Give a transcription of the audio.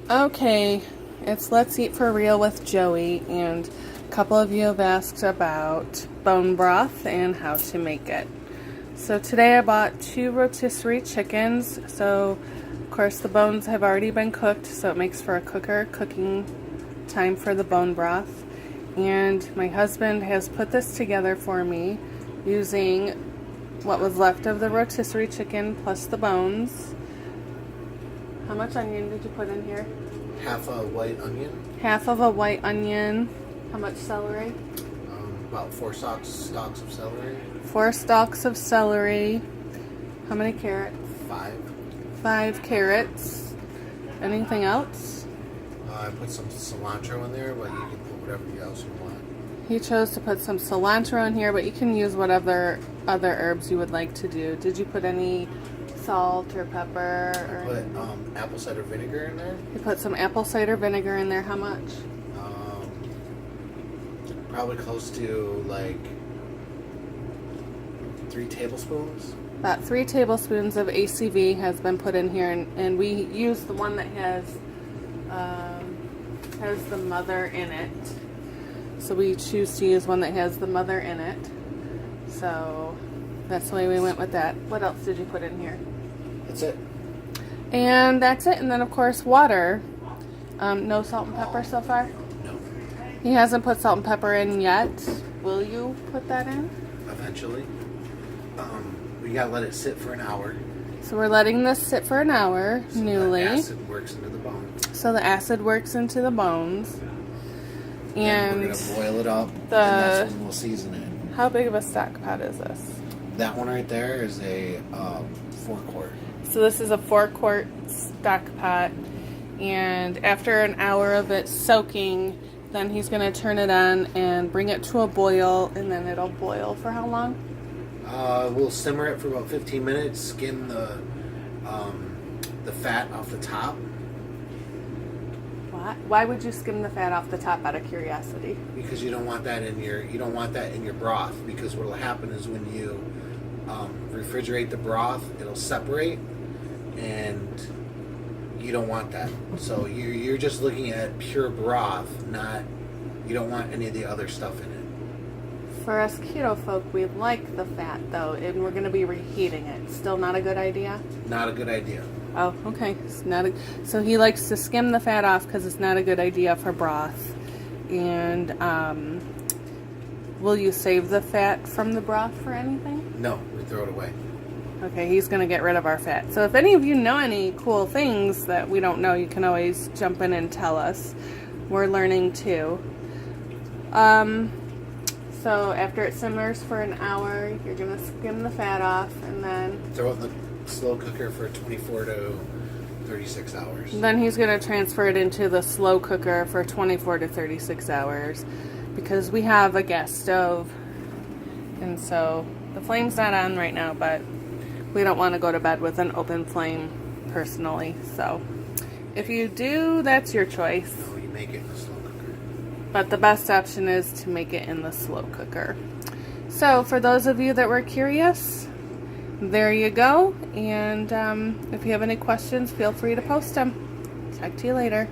Okay, it's Let's Eat for Real with Joey, and a couple of you have asked about bone broth and how to make it. So today I bought 2 rotisserie chickens. So of course the bones have already been cooked, so it makes for a quicker cooking time for the bone broth. And my husband has put this together for me using what was left of the rotisserie chicken plus the bones. How much onion did you put in here? Half a white onion. Half of a white onion. How much celery? About 4 stalks of celery. 4 stalks of celery. How many carrots? 5. 5 carrots. Anything else? I put some cilantro in there, but you can put whatever else you want. He chose to put some cilantro in here, but you can use whatever other herbs you would like to do. Did you put any salt or pepper? Put apple cider vinegar in there. You put some apple cider vinegar in there. How much? Probably close to like 3 tablespoons. About 3 tablespoons of ACV has been put in here, and we use the one that has the mother in it. So we choose to use one that has the mother in it. So that's the way we went with that. What else did you put in here? That's it. And that's it. And then of course water. No salt and pepper so far? No. He hasn't put salt and pepper in yet. Will you put that in? Eventually. We gotta let it sit for an hour. So we're letting this sit for an hour, so newly. The acid works into the bones. So the acid works into the bones. And we're gonna boil it up, and that's when we'll season it. How big of a stock pot is this? That one right there is a 4-quart. So this is a 4-quart stock pot, and after an hour of it soaking, then he's going to turn it on and bring it to a boil, and then it'll boil for how long? We'll simmer it for about 15 minutes, skim the fat off the top. Why would you skim the fat off the top out of curiosity? Because you don't want that in your broth. Because what will happen is when you refrigerate the broth, it'll separate, and you don't want that. So you're just looking at pure broth, you don't want any of the other stuff in it. For us keto folk, we like the fat though, and we're going to be reheating it. Still not a good idea? Not a good idea. Oh, okay. So he likes to skim the fat off because it's not a good idea for broth. And will you save the fat from the broth for anything? No, we throw it away. Okay, he's going to get rid of our fat. So if any of you know any cool things that we don't know, you can always jump in and tell us. We're learning too. So after it simmers for an hour, you're going to skim the fat off and then throw it in the slow cooker for 24 to 36 hours. Then he's going to transfer it into the slow cooker for 24 to 36 hours because we have a gas stove. And so the flame's not on right now, but we don't want to go to bed with an open flame personally. So if you do, that's your choice. No, you make it in the slow cooker. But the best option is to make it in the slow cooker. So for those of you that were curious, there you go. And if you have any questions, feel free to post them. Talk to you later.